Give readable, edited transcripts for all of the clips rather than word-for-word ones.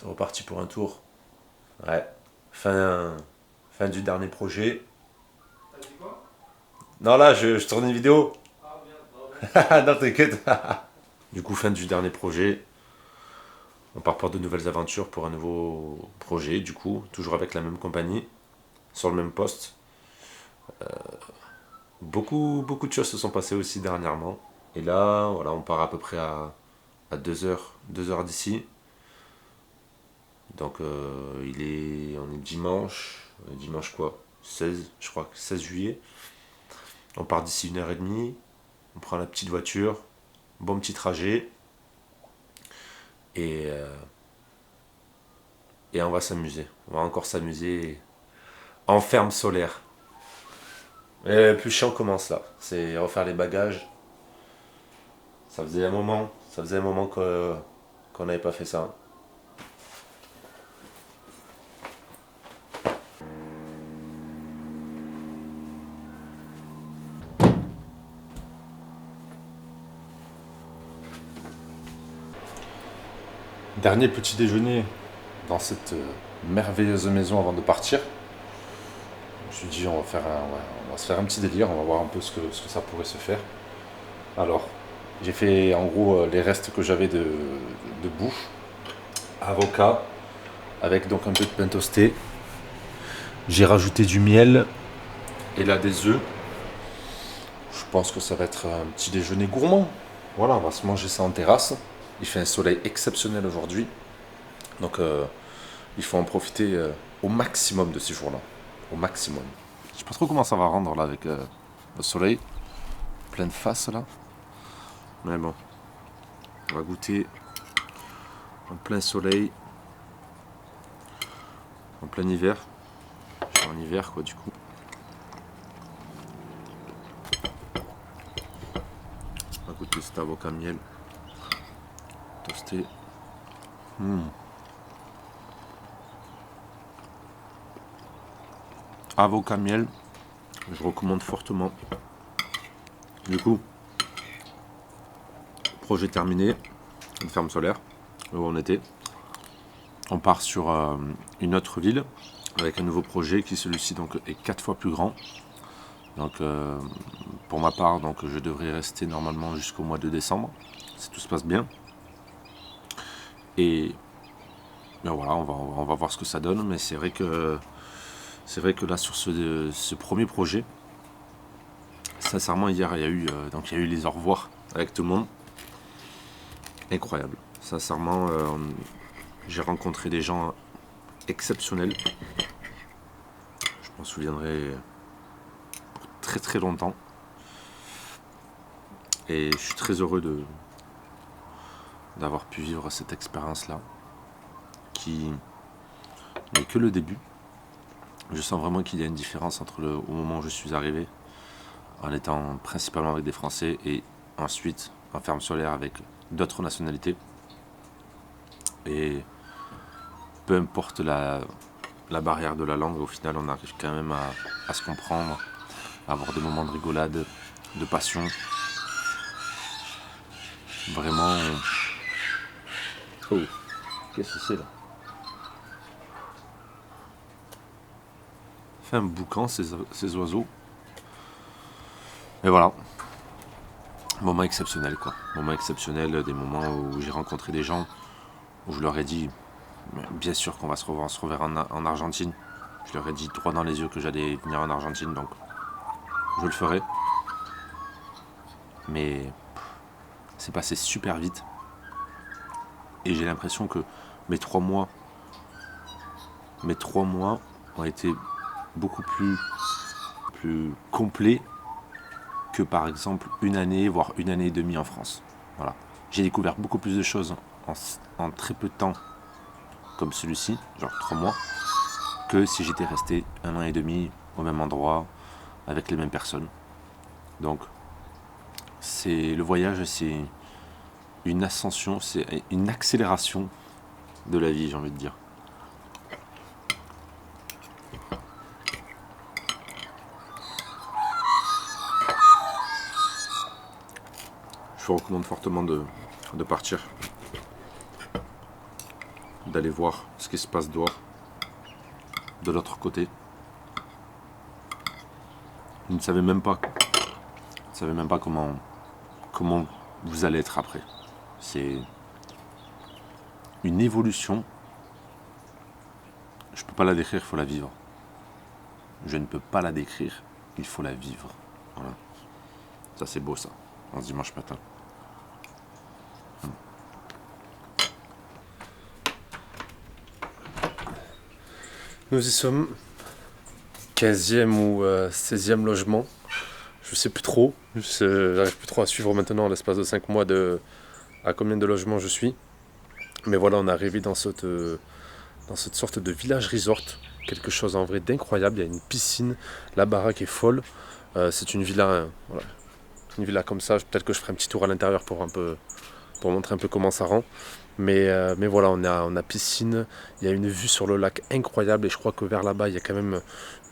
C'est reparti pour un tour. Ouais. Fin du dernier projet. T'as dit quoi? Non, là, je tourne une vidéo. Ah merde, Non, t'inquiète. Du coup, fin du dernier projet. On part pour de nouvelles aventures, pour un nouveau projet, du coup, toujours avec la même compagnie, sur le même poste. Beaucoup de choses se sont passées aussi dernièrement. Et là, voilà, on part à peu près à 2 heures d'ici. Donc, on est dimanche. Dimanche quoi? 16, je crois, 16 juillet. On part d'ici 1h30. On prend la petite voiture. Bon petit trajet. Et, euh, et on va s'amuser. On va encore s'amuser en ferme solaire. Et le plus chiant commence là. C'est refaire les bagages. Ça faisait un moment qu'on n'avait pas fait ça. Dernier petit déjeuner dans cette merveilleuse maison avant de partir. Je me suis dit, on va se faire un petit délire, on va voir un peu ce que ça pourrait se faire. Alors, j'ai fait en gros les restes que j'avais de bouffe. Avocat, avec donc un peu de pain toasté. J'ai rajouté du miel et là des œufs. Je pense que ça va être un petit déjeuner gourmand. Voilà, on va se manger ça en terrasse. Il fait un soleil exceptionnel aujourd'hui. Donc il faut en profiter au maximum de ces jours-là. Au maximum. Je sais pas trop comment ça va rendre là avec le soleil. Pleine face là. Mais bon, on va goûter en plein soleil. En plein hiver. Je suis en hiver quoi du coup. On va goûter cet avocat miel. Toasté. Avocat miel. Je recommande fortement. Du coup, projet terminé. Une ferme solaire. Où on était. On part sur une autre ville avec un nouveau projet qui celui-ci donc est 4 fois plus grand. Donc pour ma part donc je devrais rester normalement jusqu'au mois de décembre si tout se passe bien. Et ben voilà, on va voir ce que ça donne, mais c'est vrai que là sur ce premier projet, sincèrement hier il y a eu les au revoir avec tout le monde. Incroyable. Sincèrement, j'ai rencontré des gens exceptionnels. Je m'en souviendrai très très longtemps. Et je suis très heureux d'avoir pu vivre cette expérience-là, qui n'est que le début. Je sens vraiment qu'il y a une différence entre au moment où je suis arrivé, en étant principalement avec des Français, et ensuite en ferme solaire avec d'autres nationalités. Et peu importe la barrière de la langue, au final on arrive quand même à se comprendre, à avoir des moments de rigolade, de passion. Vraiment. Oh, qu'est-ce que c'est là? Fait un boucan ces oiseaux. Et voilà. Moment exceptionnel quoi. Moment exceptionnel, des moments où j'ai rencontré des gens, où je leur ai dit, bien sûr qu'on va se revoir, en Argentine. Je leur ai dit droit dans les yeux que j'allais venir en Argentine, donc je le ferai. Mais c'est passé super vite. Et j'ai l'impression que mes 3 mois, mes 3 mois ont été beaucoup plus complets que par exemple une année, voire une année et demie en France. Voilà. J'ai découvert beaucoup plus de choses en très peu de temps, comme celui-ci, genre 3 mois, que si j'étais resté un an et demi au même endroit, avec les mêmes personnes. Donc, le voyage, c'est une ascension, c'est une accélération de la vie, j'ai envie de dire. Je vous recommande fortement de partir. d'aller voir ce qui se passe dehors, de l'autre côté. Vous ne savez même pas, comment vous allez être après. C'est une évolution. Je ne peux pas la décrire, il faut la vivre. Je ne peux pas la décrire, il faut la vivre. Voilà. Ça c'est beau ça, en ce dimanche matin. Nous y sommes. 15e ou 16e logement. Je sais plus trop. J'arrive plus trop à suivre maintenant en l'espace de 5 mois à combien de logements je suis. Mais voilà, on est arrivé dans cette sorte de village resort. Quelque chose en vrai d'incroyable. Il y a une piscine. La baraque est folle. C'est une villa, voilà. Une villa comme ça. Peut-être que je ferai un petit tour à l'intérieur pour montrer un peu comment ça rend. Mais voilà, on a piscine, il y a une vue sur le lac incroyable et je crois que vers là-bas, il y a quand même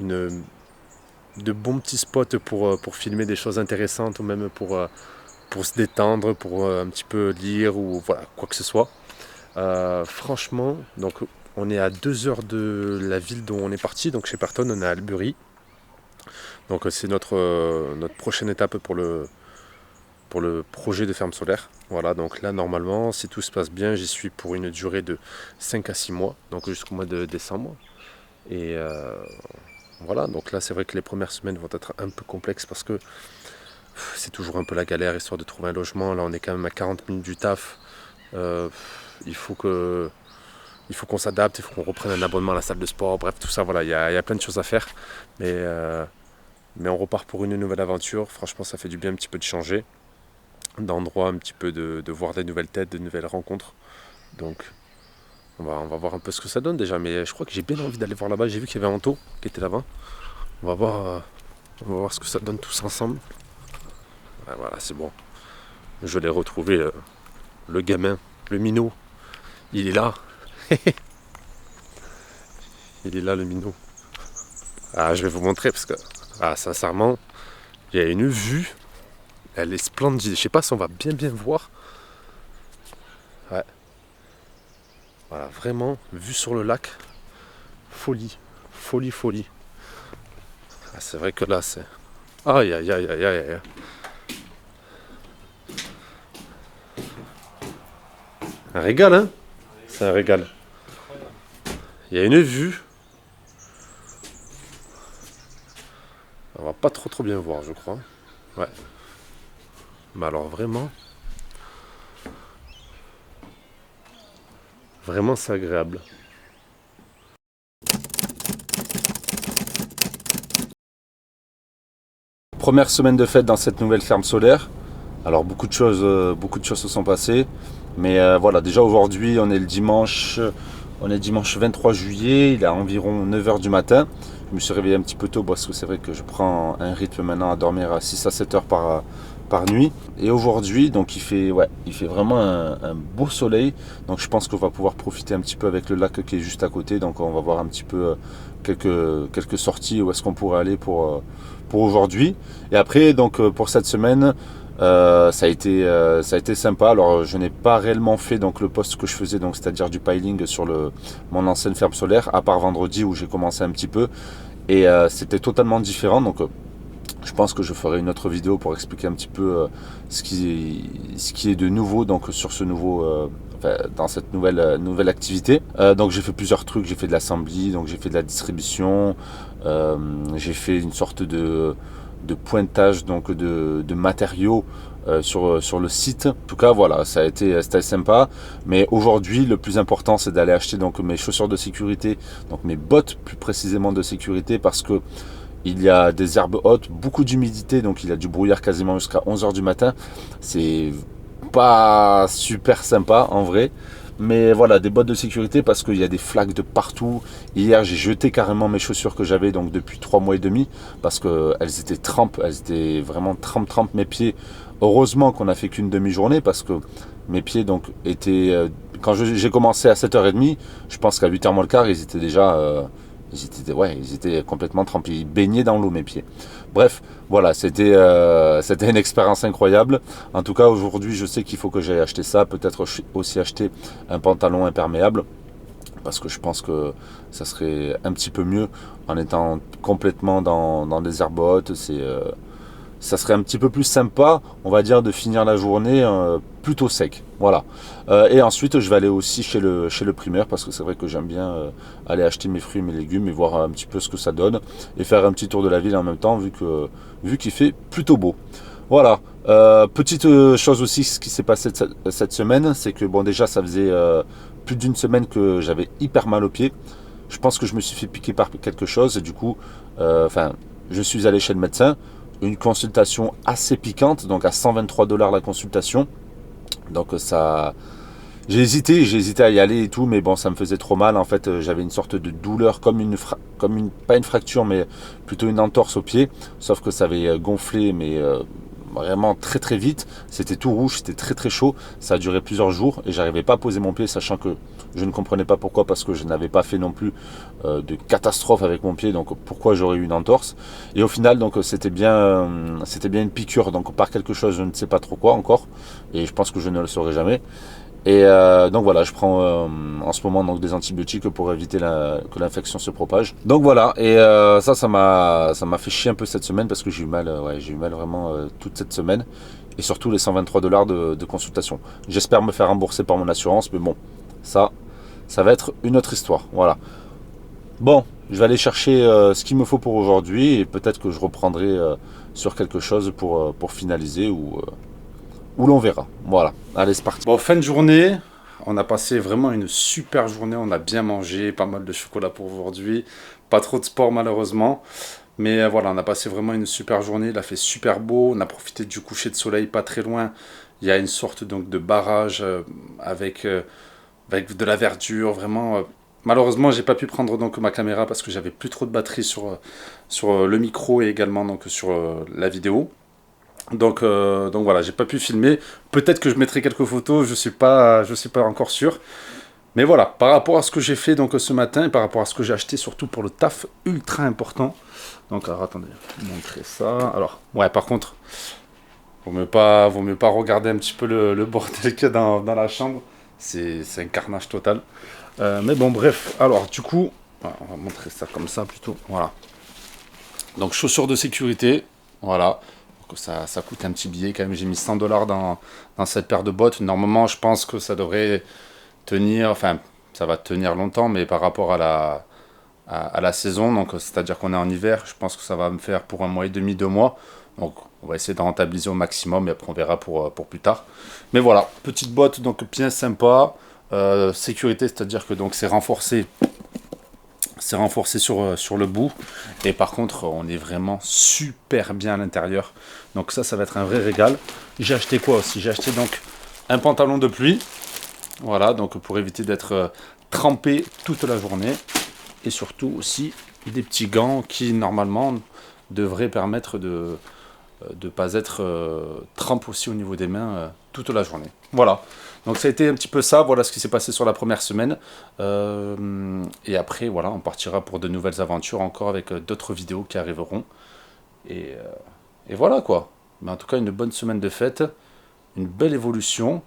de bons petits spots pour filmer des choses intéressantes ou même pour se détendre, pour un petit peu lire ou voilà, quoi que ce soit. Franchement, donc on est à 2 heures de la ville dont on est parti, donc chez Parton, on est à Albury. Donc c'est notre prochaine étape pour le projet de ferme solaire. Voilà, donc là normalement, si tout se passe bien, j'y suis pour une durée de 5 à 6 mois, donc jusqu'au mois de décembre. Et voilà, donc là c'est vrai que les premières semaines vont être un peu complexes parce que c'est toujours un peu la galère histoire de trouver un logement. Là on est quand même à 40 minutes du taf. Il faut qu'on s'adapte, il faut qu'on reprenne un abonnement à la salle de sport, bref tout ça, voilà, il y a plein de choses à faire. Mais on repart pour une nouvelle aventure. Franchement ça fait du bien un petit peu de changer d'endroit, un petit peu de voir des nouvelles têtes, de nouvelles rencontres. Donc on va voir un peu ce que ça donne déjà, mais je crois que j'ai bien envie d'aller voir là-bas. J'ai vu qu'il y avait Anto qui était là-bas. On va voir ce que ça donne tous ensemble. Ouais, voilà, c'est bon. Je l'ai retrouvé, le gamin, le minot. Il est là. Il est là le minot. Ah, je vais vous montrer parce que, sincèrement, il y a une vue. Elle est splendide. Je sais pas si on va bien voir. Ouais. Voilà, vraiment, vue sur le lac. Folie. Ah, c'est vrai que là, c'est... Aïe. Un régal, hein? C'est un régal. Il y a une vue. On va pas trop bien voir, je crois. Ouais. Mais alors vraiment c'est agréable. Première semaine de fête dans cette nouvelle ferme solaire. Alors beaucoup de choses se sont passées. Mais voilà, déjà aujourd'hui on est dimanche 23 juillet, il est environ 9h du matin. Je me suis réveillé un petit peu tôt parce que c'est vrai que je prends un rythme maintenant à dormir à 6 à 7 heures par nuit. Et aujourd'hui, donc il fait vraiment un beau soleil. Donc je pense qu'on va pouvoir profiter un petit peu avec le lac qui est juste à côté. Donc on va voir un petit peu quelques sorties où est-ce qu'on pourrait aller pour aujourd'hui. Et après, donc pour cette semaine, ça a été sympa. Alors je n'ai pas réellement fait donc le poste que je faisais, donc c'est-à-dire du piling sur mon ancienne ferme solaire, à part vendredi où j'ai commencé un petit peu. Et c'était totalement différent. Donc je pense que je ferai une autre vidéo pour expliquer un petit peu ce qui est de nouveau donc sur ce nouveau dans cette nouvelle activité. Donc j'ai fait plusieurs trucs, j'ai fait de l'assembly, donc j'ai fait de la distribution, j'ai fait une sorte de pointage donc de matériaux sur le site. En tout cas voilà, c'était sympa. Mais aujourd'hui le plus important c'est d'aller acheter donc mes chaussures de sécurité, donc mes bottes plus précisément de sécurité, parce que il y a des herbes hautes, beaucoup d'humidité, donc il y a du brouillard quasiment jusqu'à 11h du matin. C'est pas super sympa en vrai. Mais voilà, des bottes de sécurité parce qu'il y a des flaques de partout. Hier, j'ai jeté carrément mes chaussures que j'avais donc depuis 3 mois et demi parce qu'elles étaient trempes, elles étaient vraiment trempes mes pieds. Heureusement qu'on a fait qu'une demi-journée parce que mes pieds donc étaient... quand j'ai commencé à 7h30, je pense qu'à 8h moins le quart, ils étaient déjà... ils étaient complètement trempés, ils baignaient dans l'eau mes pieds. Bref, voilà, c'était une expérience incroyable. En tout cas, aujourd'hui, je sais qu'il faut que j'aille acheter ça, peut-être aussi acheter un pantalon imperméable. parce que je pense que ça serait un petit peu mieux en étant complètement dans des airbots. Ça serait un petit peu plus sympa, on va dire, de finir la journée plutôt sec. Voilà. Et ensuite, je vais aller aussi chez le primeur parce que c'est vrai que j'aime bien aller acheter mes fruits et mes légumes et voir un petit peu ce que ça donne et faire un petit tour de la ville en même temps vu qu'il fait plutôt beau. Voilà. Petite chose aussi, ce qui s'est passé cette semaine, c'est que bon, déjà, ça faisait plus d'une semaine que j'avais hyper mal aux pieds. Je pense que je me suis fait piquer par quelque chose et du coup, je suis allé chez le médecin. Une consultation assez piquante, donc à 123 $ la consultation. Donc ça, j'ai hésité à y aller et tout, mais bon, ça me faisait trop mal. En fait, j'avais une sorte de douleur, pas une fracture, mais plutôt une entorse au pied. Sauf que ça avait gonflé, mais vraiment très très vite. C'était tout rouge, c'était très très chaud. Ça a duré plusieurs jours et j'arrivais pas à poser mon pied, sachant que je ne comprenais pas pourquoi, parce que je n'avais pas fait non plus de catastrophe avec mon pied. Donc pourquoi j'aurais eu une entorse. Et au final, donc c'était bien une piqûre, donc par quelque chose, je ne sais pas trop quoi encore. Et je pense que je ne le saurai jamais. Et donc voilà, je prends en ce moment donc des antibiotiques pour éviter que l'infection se propage. Donc voilà, et ça m'a fait chier un peu cette semaine parce que j'ai eu mal vraiment toute cette semaine. Et surtout les 123 $ de consultation. J'espère me faire rembourser par mon assurance, mais bon, ça, ça va être une autre histoire. Voilà. Bon, je vais aller chercher ce qu'il me faut pour aujourd'hui et peut-être que je reprendrai sur quelque chose pour finaliser ou l'on verra. Voilà, allez, c'est parti. Bon, fin de journée, on a passé vraiment une super journée, on a bien mangé, pas mal de chocolat pour aujourd'hui, pas trop de sport malheureusement, mais voilà, on a passé vraiment une super journée, il a fait super beau, on a profité du coucher de soleil pas très loin, il y a une sorte donc de barrage avec de la verdure, vraiment. Malheureusement, j'ai pas pu prendre donc ma caméra parce que j'avais plus trop de batterie sur le micro et également donc sur la vidéo. Donc voilà, j'ai pas pu filmer. Peut-être que je mettrai quelques photos, je suis pas encore sûr. Mais voilà, par rapport à ce que j'ai fait donc ce matin et par rapport à ce que j'ai acheté surtout pour le taf, ultra important. Donc alors attendez, je vais vous montrer ça. Alors ouais, par contre, vaut mieux pas regarder un petit peu le bordel qu'il y a dans la chambre. C'est un carnage total. Mais bon, bref. Alors du coup, on va montrer ça comme ça plutôt. Voilà. Donc chaussures de sécurité, voilà. Donc, ça coûte un petit billet quand même. J'ai mis 100 $ dans cette paire de bottes. Normalement, je pense que ça devrait tenir, enfin, ça va tenir longtemps, mais par rapport à la saison, donc c'est-à-dire qu'on est en hiver, je pense que ça va me faire pour 1 mois et demi, 2 mois. Donc on va essayer de rentabiliser au maximum et après on verra pour plus tard. Mais voilà, petite botte donc bien sympa. Sécurité, c'est-à-dire que donc c'est renforcé sur le bout et par contre on est vraiment super bien à l'intérieur, donc ça va être un vrai régal. J'ai acheté quoi aussi? J'ai acheté donc un pantalon de pluie, voilà, donc pour éviter d'être trempé toute la journée, et surtout aussi des petits gants qui normalement devraient permettre de ne pas être trempé aussi au niveau des mains toute la journée. Voilà, donc ça a été un petit peu ça, voilà ce qui s'est passé sur la première semaine. Et après, voilà, on partira pour de nouvelles aventures encore avec d'autres vidéos qui arriveront. Et, euh, et voilà quoi. Mais en tout cas, une bonne semaine de fête, une belle évolution.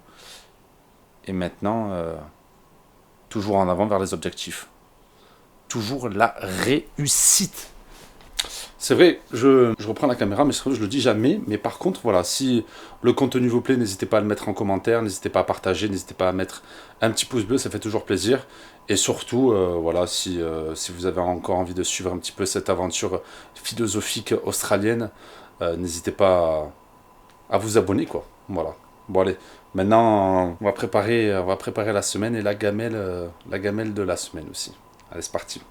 Et maintenant, toujours en avant vers les objectifs. Toujours la réussite. C'est vrai, je reprends la caméra, mais c'est vrai, je le dis jamais. Mais par contre, voilà, si le contenu vous plaît, n'hésitez pas à le mettre en commentaire, n'hésitez pas à partager, n'hésitez pas à mettre un petit pouce bleu, ça fait toujours plaisir. Et surtout, voilà, si vous avez encore envie de suivre un petit peu cette aventure philosophique australienne, n'hésitez pas à vous abonner, quoi. Voilà. Bon, allez, maintenant, on va préparer la semaine et la gamelle de la semaine aussi. Allez, c'est parti.